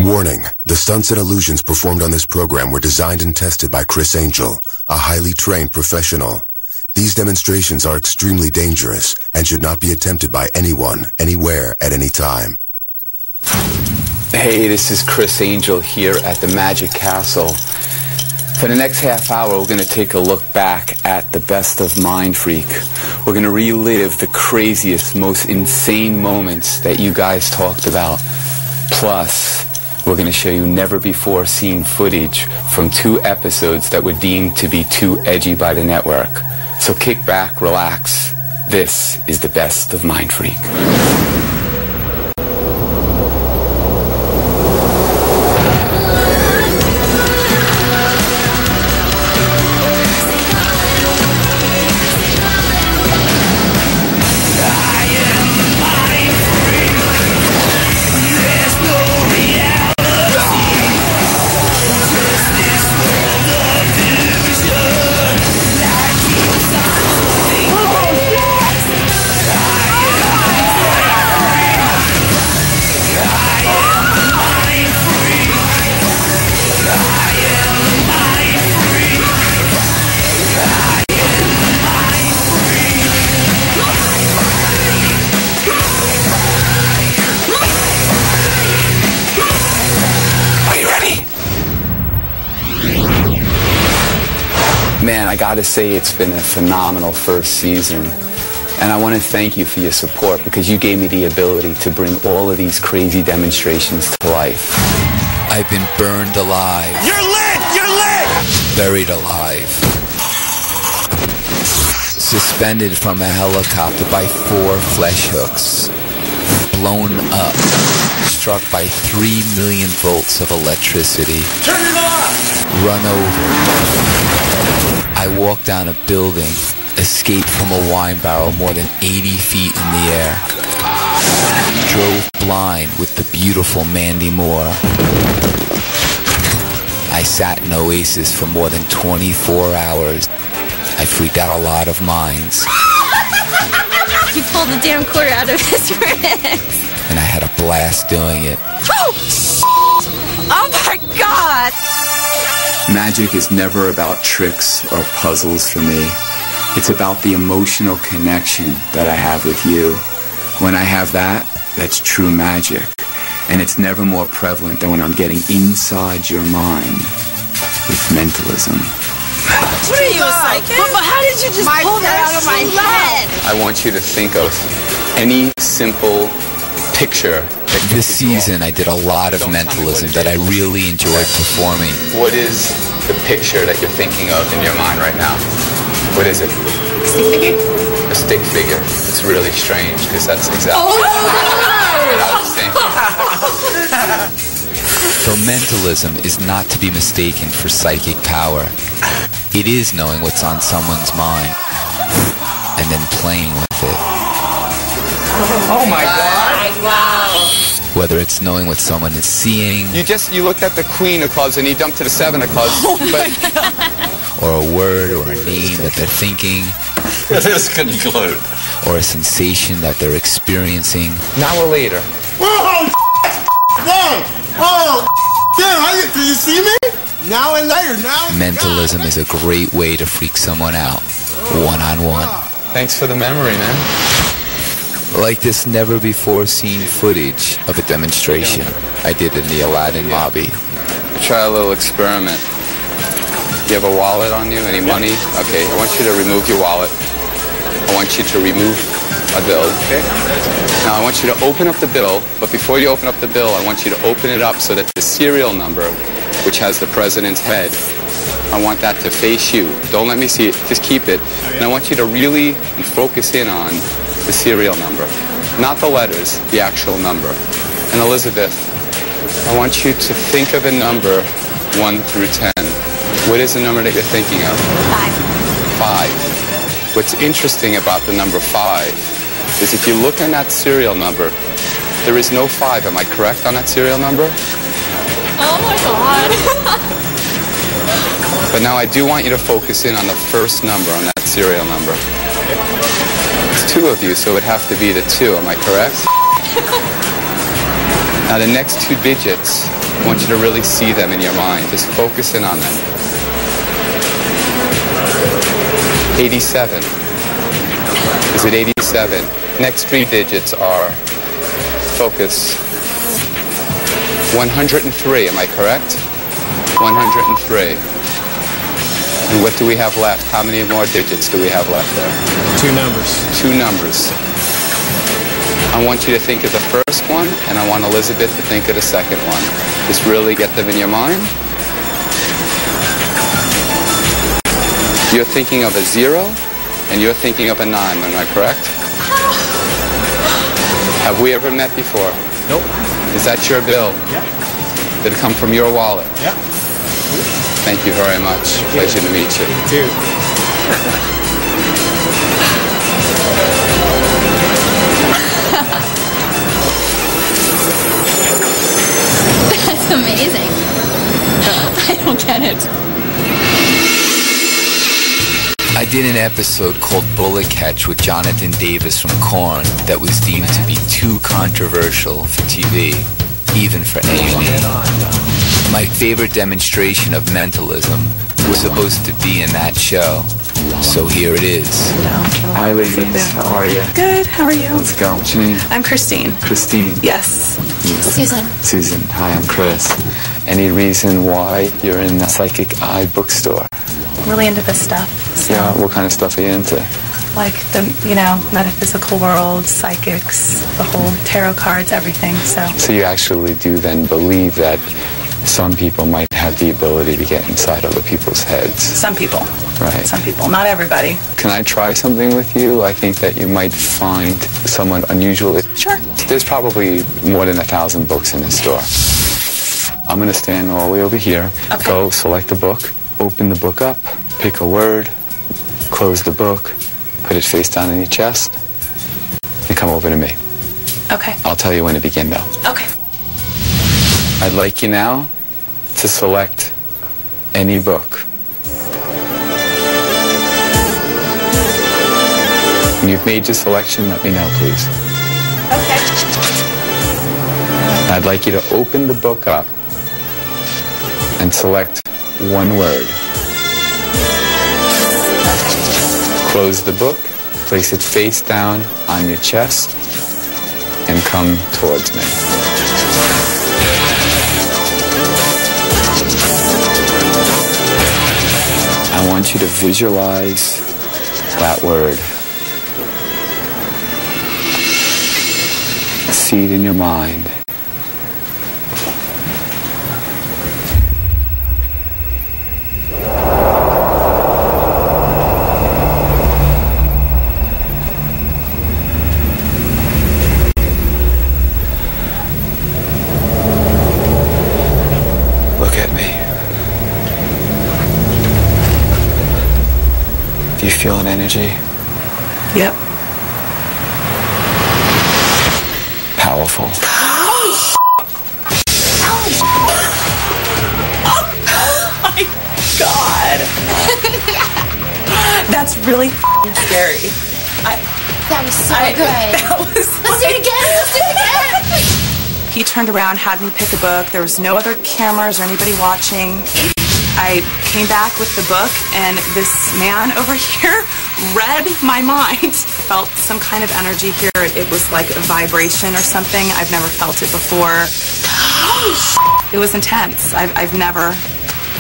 Warning, the stunts and illusions performed on this program were designed and tested by Criss, a highly trained professional. These demonstrations are extremely dangerous and should not be attempted by anyone, anywhere, at any time. Hey, this is Criss here at the Magic Castle. For the next half hour, we're going to take a look back at the best of Mindfreak. We're going to relive the craziest, most insane moments that you guys talked about. Plus, we're going to show you never-before-seen footage from 2 episodes that were deemed to be too edgy by the network. So kick back, relax. This is the best of Mindfreak. Man, I gotta say it's been a phenomenal first season. And I want to thank you for your support because you gave me the ability to bring all of these crazy demonstrations to life. I've been burned alive. You're lit! You're lit! Buried alive. Suspended from a helicopter by 4 flesh hooks. Blown up. Struck by 3 million volts of electricity. Turn it off! Run over. I walked down a building, escaped from a wine barrel more than 80 feet in the air. Drove blind with the beautiful Mandy Moore. I sat in Oasis for more than 24 hours. I freaked out a lot of minds. He pulled the damn quarter out of his wrist. And I had a blast doing it. Oh my God! Magic is never about tricks or puzzles for me. It's about the emotional connection that I have with you. When I have that, that's true magic. And it's never more prevalent than when I'm getting inside your mind with mentalism. What are you, a psychic? But how did you just pull that out of my head? I want you to think of any simple picture. This season, I did a lot of mentalism that I really enjoyed performing. What is the picture that you're thinking of in your mind right now? What is it? Stick figure? A stick figure. It's really strange because that's exactly what I was thinking. So mentalism is not to be mistaken for psychic power. It is knowing what's on someone's mind and then playing with it. Oh my God! Wow. Whether it's knowing what someone is seeing. You looked at the Queen of Clubs and you jumped to the 7 of Clubs. Or a word or a name that they're thinking. This conclude. Or a sensation that they're experiencing. Now or later. Whoa! Whoa! Oh! Damn, do you see me? Now and later, now. Mentalism is a great way to freak someone out, one-on-one. Thanks for the memory, man. Like this never-before-seen footage of a demonstration I did in the Aladdin lobby. Try a little experiment. You have a wallet on you? Any money? Okay, I want you to remove your wallet. I want you to remove a bill, okay? Now I want you to open up the bill, but before you open up the bill, I want you to open it up so that the serial number, which has the president's head, I want that to face you. Don't let me see it, just keep it. And I want you to really focus in on the serial number, not the letters, the actual number. And Elizabeth, I want you to think of a number 1 through 10. What is the number that you're thinking of? 5. What's interesting about the number 5 is if you look in that serial number, there is no 5. Am I correct on that serial number? Oh my God. But now I do want you to focus in on the first number on that serial number. It's 2 of you, so it would have to be the 2. Am I correct? Now the next 2 digits I want you to really see them in your mind. Just focus in on them. 87. Is it 87? Next 3 digits are, focus, 103, am I correct? 103. And what do we have left? How many more digits do we have left there? 2 numbers. 2 numbers. I want you to think of the first one, and I want Elizabeth to think of the second one. Just really get them in your mind. You're thinking of a 0, and you're thinking of a 9, am I correct? Have we ever met before? Nope. Is that your bill? Yeah. Did it come from your wallet? Yeah. Thank you very much. Pleasure to meet you. Dude. That's amazing. I don't get it. I did an episode called Bullet Catch with Jonathan Davis from Korn that was deemed to be too controversial for TV, even for A&E. My favorite demonstration of mentalism was supposed to be in that show, so here it is. Hi ladies, how are you? Good, how are you? Let's go. What's your name? I'm Christine. Christine. Yes. Susan. Susan. Hi, I'm Chris. Any reason why you're in the Psychic Eye bookstore? Really into this stuff. So, Yeah, what kind of stuff are you into? like the, metaphysical world, psychics, the whole tarot cards, everything. So you actually do then believe that some people might have the ability to get inside other people's heads. Some people. Right. Some people. Not everybody. Can I try something with you? I think that you might find somewhat unusual. Sure. There's probably more than 1,000 books in the store. I'm going to stand all the way over here. Okay. Go select a book, open the book up, pick a word, close the book, put it face down in your chest, and come over to me. Okay. I'll tell you when to begin though. Okay. I'd like you now to select any book. When you've made your selection, let me know, please. Okay. I'd like you to open the book up and select one word. Close the book, place it face down on your chest, and come towards me. I want you to visualize that word. See it in your mind. Look at me. Do you feel an energy? Yep. Powerful. My God. That's really scary. That was so good. That was Let's do it again. Let's do it again. He turned around, had me pick a book. There was no other cameras or anybody watching. I came back with the book, and this man over here read my mind. Felt some kind of energy here. It was like a vibration or something. I've never felt it before. It was intense. I've never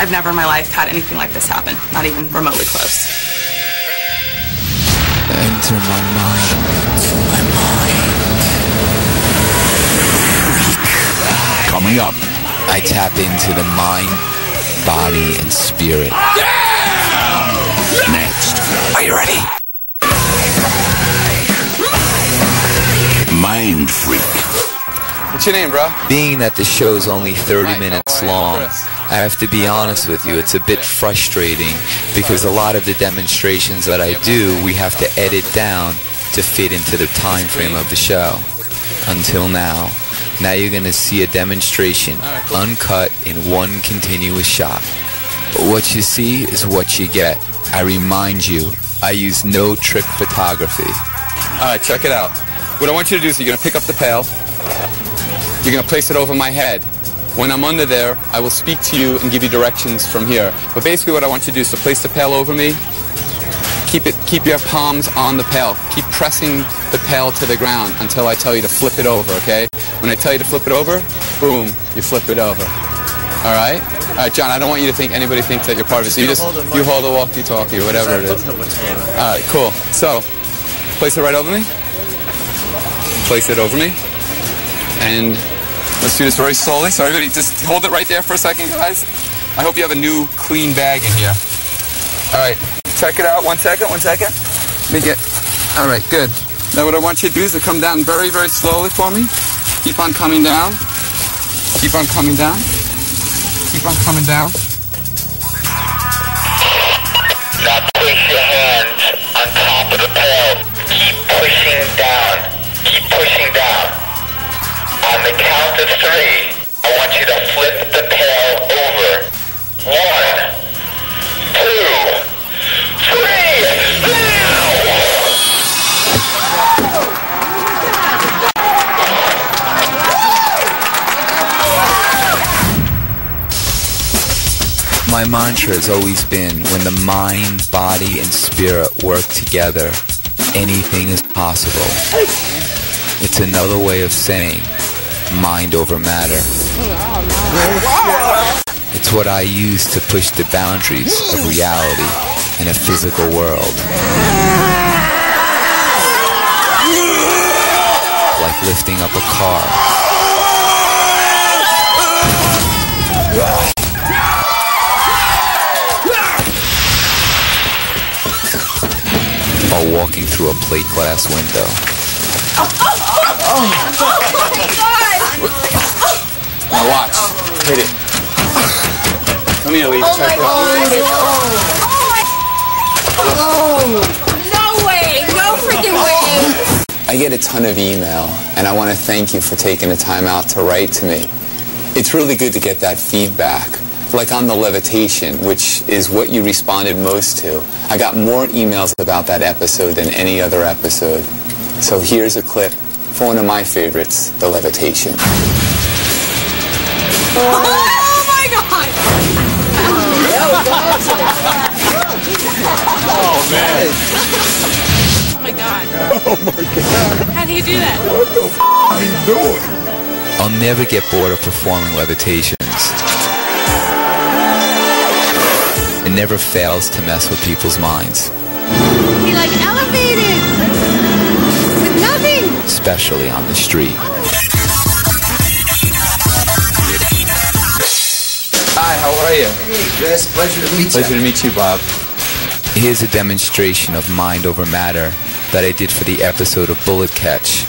in my life had anything like this happen. Not even remotely close. Enter my mind. My mind. Coming up. I tap into the mind, body, and spirit. Next. Are you ready? Mind freak. What's your name, bro? Being that the show's only 30 Hi, minutes how are you? long, Chris. I have to be honest with you, it's a bit frustrating because a lot of the demonstrations that I do, we have to edit down to fit into the time frame of the show. Until now. Now you're going to see a demonstration, uncut in one continuous shot. But what you see is what you get. I remind you, I use no trick photography. All right, check it out. What I want you to do is you're going to pick up the pail. You're going to place it over my head. When I'm under there, I will speak to you and give you directions from here. But basically what I want you to do is to place the pail over me. Keep your palms on the pail. Keep pressing the pail to the ground until I tell you to flip it over, okay? When I tell you to flip it over, boom, you flip it over. All right? All right, John, I don't want you to think anybody thinks that you're part of it. So you hold the walkie-talkie or whatever it is. All right, cool. So, place it right over me. Place it over me. And let's do this very slowly. So everybody just hold it right there for a second, guys. I hope you have a new clean bag in here. All right, check it out. 1 second. Let me get, all right, good. Now what I want you to do is to come down very, very slowly for me. Keep on coming down. Keep on coming down. Keep on coming down. Now place your hands on top of the pail. Keep pushing down. Keep pushing down. On the count of 3, I want you to flip the pail over. 1, 2, 3, now! My mantra has always been, when the mind, body, and spirit work together, anything is possible. It's another way of saying, mind over matter. It's what I use to push the boundaries of reality in a physical world. Like lifting up a car. Or walking through a plate glass window. Oh my God! Now watch. Hit it. Come here, Lee. Oh Check my it out. God! No way! No freaking way! I get a ton of email, and I want to thank you for taking the time out to write to me. It's really good to get that feedback. Like on the levitation, which is what you responded most to. I got more emails about that episode than any other episode. So here's a clip for one of my favorites, the levitation. Oh my God! Oh, man. Oh my God. Oh, my God. How do you do that? What the f*** are you doing? I'll never get bored of performing levitations. It never fails to mess with people's minds. He like elevated with nothing. Especially on the street. Hi, how are you? Hey, Chris. Pleasure to meet you. Pleasure to meet you, Bob. Here's a demonstration of mind over matter that I did for the episode of Bullet Catch.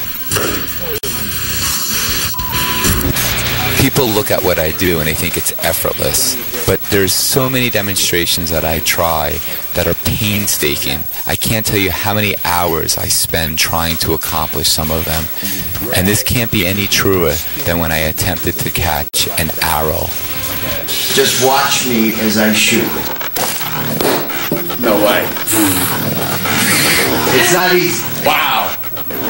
People look at what I do and they think it's effortless. But there's so many demonstrations that I try that are painstaking. I can't tell you how many hours I spend trying to accomplish some of them. And this can't be any truer than when I attempted to catch an arrow. Just watch me as I shoot. No way. It's not easy. Wow.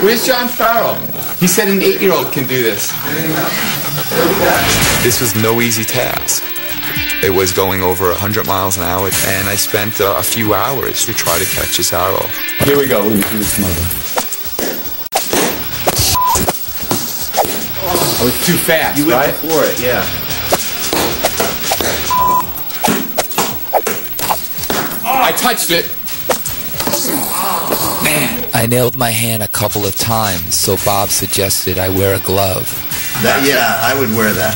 Where's John Farrell? He said an 8-year-old can do this. This was no easy task. It was going over 100 miles an hour, and I spent a few hours to try to catch this arrow. Here we go. I was too fast, You went right? for it, yeah. I touched it. Man. I nailed my hand a couple of times, so Bob suggested I wear a glove. Yeah, I would wear that.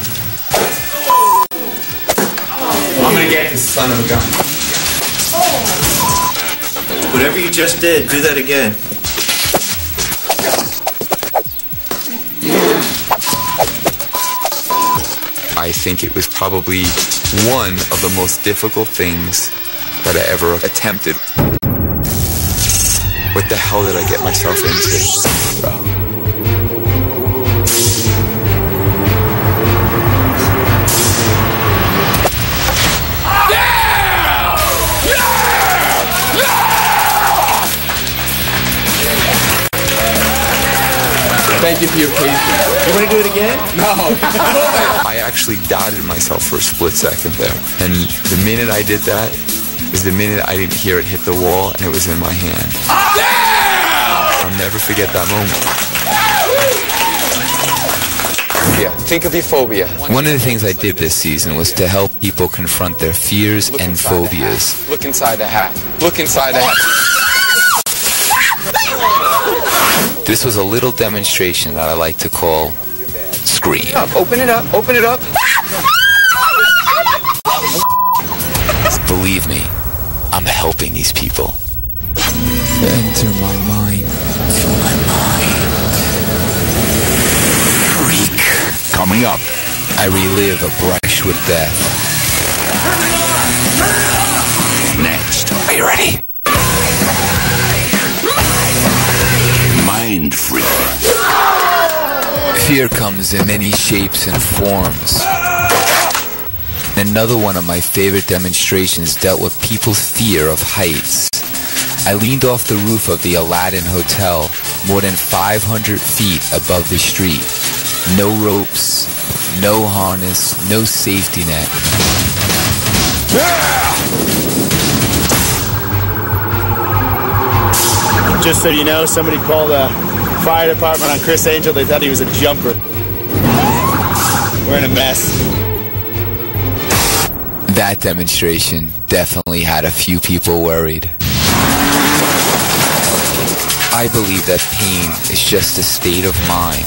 I'm gonna get this son of a gun. Whatever you just did, do that again. I think it was probably one of the most difficult things that I ever attempted. What the hell did I get myself into, bro? Thank you for your patience. You want to do it again? No. I actually doubted myself for a split second there. And the minute I did that is the minute I didn't hear it hit the wall and it was in my hand. Yeah! I'll never forget that moment. Yeah, think of your phobia. One of the things I did this season was to help people confront their fears and phobias. Look inside the hat. Look inside the hat. This was a little demonstration that I like to call Scream. Open it up. Open it up. Believe me, I'm helping these people. Enter my mind. My mind. Freak. Coming up. I relive a brush with death. Next. Are you ready? Mind freak. Fear comes in many shapes and forms. Another one of my favorite demonstrations dealt with people's fear of heights. I leaned off the roof of the Aladdin Hotel, more than 500 feet above the street. No ropes, no harness, no safety net. Just so you know, somebody called the fire department on Criss Angel. They thought he was a jumper. We're in a mess. That demonstration definitely had a few people worried. I believe that pain is just a state of mind.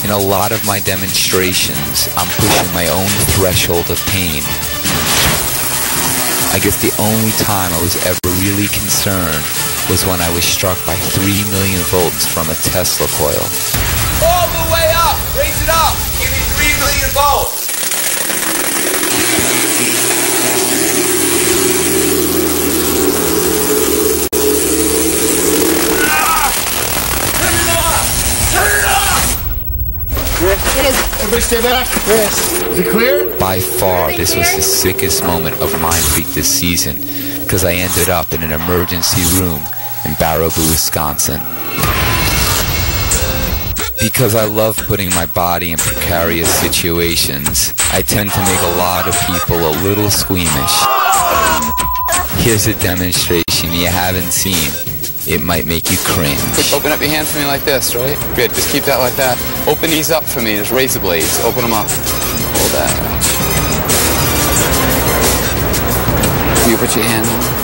In a lot of my demonstrations, I'm pushing my own threshold of pain. I guess the only time I was ever really concerned was when I was struck by 3 million volts from a Tesla coil. All the way up. Raise it up. Give me 3 million volts. Everybody stay back. Chris, is it clear? By far, this was the sickest moment of Mind Freak this season because I ended up in an emergency room in Baraboo, Wisconsin. Because I love putting my body in precarious situations, I tend to make a lot of people a little squeamish. Here's a demonstration you haven't seen. It might make you cringe. Open up your hand for me like this, right? Good, just keep that like that. Open these up for me, there's razor blades. Open them up. Hold that. You put your hand on.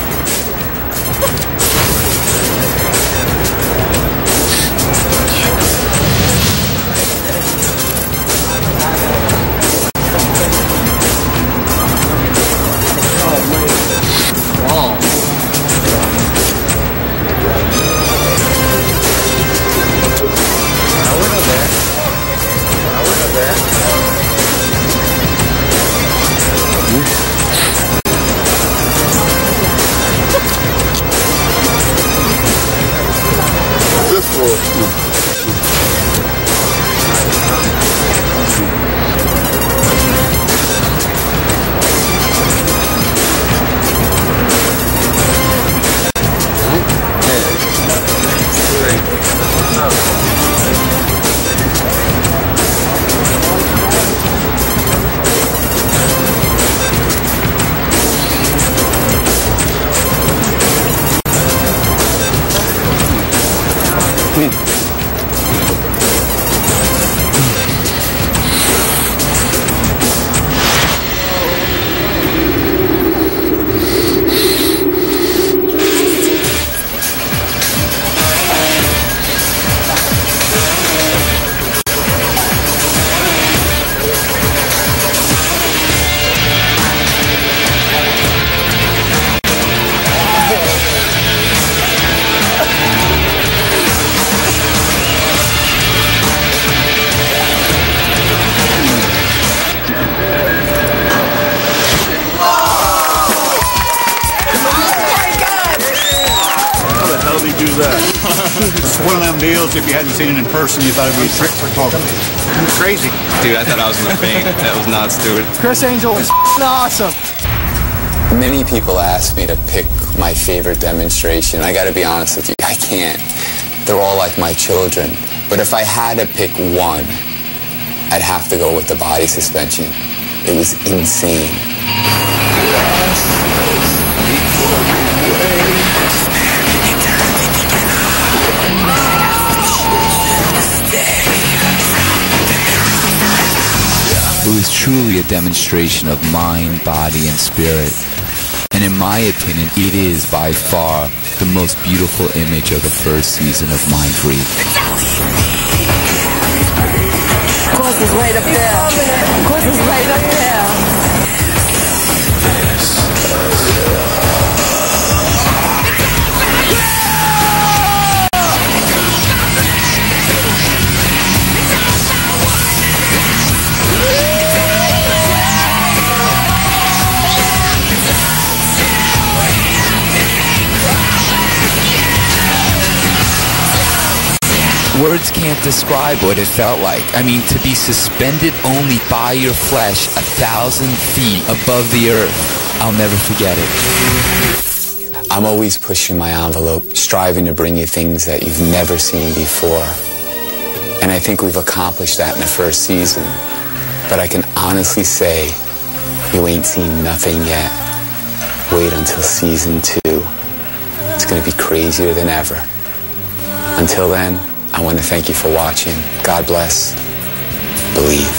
It's one of them deals, if you hadn't seen it in person, you thought it'd be a trick for talking. It's crazy. Dude, I thought I was gonna faint. That was nuts, dude. Criss Angel is awesome. Many people ask me to pick my favorite demonstration. I gotta be honest with you, I can't. They're all like my children. But if I had to pick one, I'd have to go with the body suspension. It was insane. It was truly a demonstration of mind, body, and spirit. And in my opinion, it is by far the most beautiful image of the first season of Mindfreak. Of course, it's right up there. Of course, it's right up there. Words can't describe what it felt like. I mean, to be suspended only by your flesh 1,000 feet above the earth. I'll never forget it. I'm always pushing my envelope, striving to bring you things that you've never seen before. And I think we've accomplished that in the first season. But I can honestly say, you ain't seen nothing yet. Wait until season 2. It's going to be crazier than ever. Until then, I want to thank you for watching. God bless. Believe.